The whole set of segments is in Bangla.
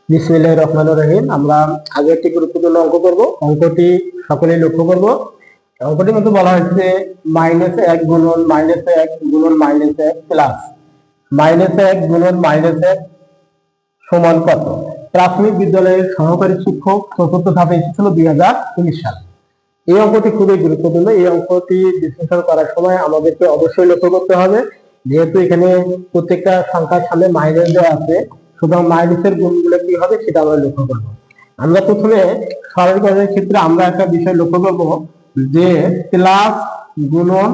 বিসমিল্লাহির রহমানির রহিম। আমরা আগে একটি গুরুত্বপূর্ণ অঙ্ক করব। অঙ্কটি সকলেই লক্ষ্য করব। অঙ্কটির মধ্যে বলা হয়েছে -1 গুণন -1 গুণন -1 প্লাস -1 গুণন -1 সমান কত। প্রাথমিক বিদ্যালয়ের সহকারী শিক্ষক চতুর্থ ধাপে এসেছিল 2019 সালে। এই অঙ্কটি খুবই গুরুত্বপূর্ণ। এই অঙ্কটি বিশ্লেষণ করার সময় আমাদেরকে অবশ্যই লক্ষ্য করতে হবে, যেহেতু এখানে প্রত্যেকটা সংখ্যার সামনে মাইনাস দেওয়া আছে, সুতরাং মাইনাসের গুণগুলো কি হবে সেটা আমরা লক্ষ্য করব। আমরা প্রথমে সরলীকরণের ক্ষেত্রে আমরা একটা বিষয় লক্ষ্য করব যে প্লাস গুণন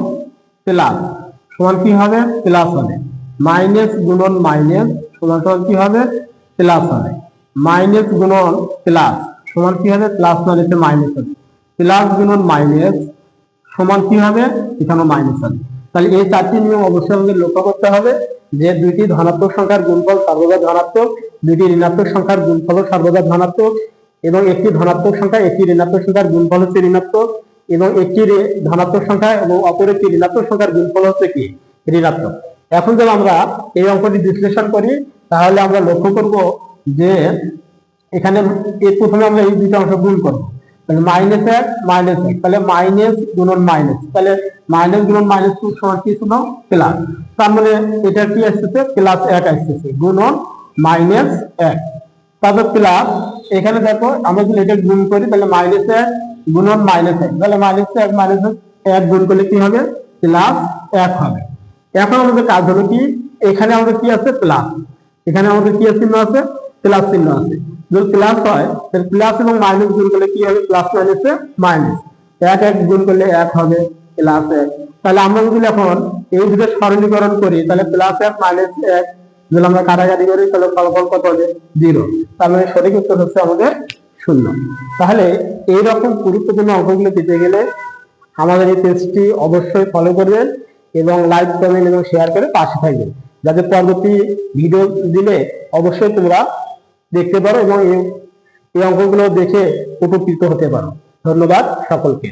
প্লাস সমান কি হবে, প্লাস হবে। মাইনাস গুণন মাইনাস সমান সমান কি হবে, প্লাস হবে। মাইনাস গুণন প্লাস সমান কি হবে, প্লাস মাইনাসে মাইনাস হবে। প্লাস গুণন মাইনাস সমান কি হবে, এখানে মাইনাস হবে। তাহলে এই চারটি নিয়ম অবশ্যই আমাদের লক্ষ্য করতে হবে যে দুইটি ধনাত্মক সংখ্যার গুণফল সর্বদা ধনাত্মক, দুইটি ঋণাত্মক সংখ্যার গুণফল সর্বদা ধনাত্মক, এবং একটি ধনাত্মক সংখ্যা একটি ঋণাত্মক সংখ্যার গুণফল হচ্ছে ঋণাত্মক, এবং একটি ধনাত্মক সংখ্যা এবং অপর একটি ঋণাত্মক সংখ্যার গুণফল হচ্ছে কি, ঋণাত্মক। এখন যদি আমরা এই অঙ্কটি বিশ্লেষণ করি তাহলে আমরা লক্ষ্য করব যে এখানে এই প্রথমে আমরা এই দুইটা অংশ গুণ করব। তাহলে -1 -1, তাহলে মাইনাস গুণন মাইনাস, তাহলে মাইনাস গুণন মাইনাস সমান কি ছিল, প্লাস। তার মানে এটা কি আসছে, প্লাস 1 আসছে, গুণন -1। তারপর প্লাস এখানে দেখো আমরা যদি এটা গুণ করি তাহলে -1 গুণন -1, তাহলে -1 1 গুণ করলে কি হবে, +1 হবে। এখন আমাদের কাজ হলো কি, এখানে আমাদের কি আছে, প্লাস, এখানে আমাদের কি চিহ্ন আছে, প্লাস চিহ্ন আছে। যদি প্লাস হয় তাহলে প্লাস এবং মাইনাস গুণ করলে কি হবে, প্লাস মাইনাসে মাইনাস, 1 1 গুণ করলে 1 হবে, +1। তাহলে আমরা যদি এখন এই দুটো সরলীকরণ করি তাহলে +1 -1 যদি আমরা কাটাকাটি করি তাহলে ফলাফল কত হবে, 0। তার মানে সঠিক উত্তর হচ্ছে আমাদের 0। তাহলে এইরকম গুরুত্বপূর্ণ অঙ্কগুলো পেতে গেলে আমাদের এই পেজটি অবশ্যই ফলো করবেন এবং লাইক কমেন্ট এবং শেয়ার করে পাশে থাকবেন, যাতে পরবর্তী ভিডিও দিলে অবশ্যই তোমরা দেখতে পারো এবং এই অঙ্কগুলো দেখে উপকৃত হতে পারো। ধন্যবাদ সকলকে।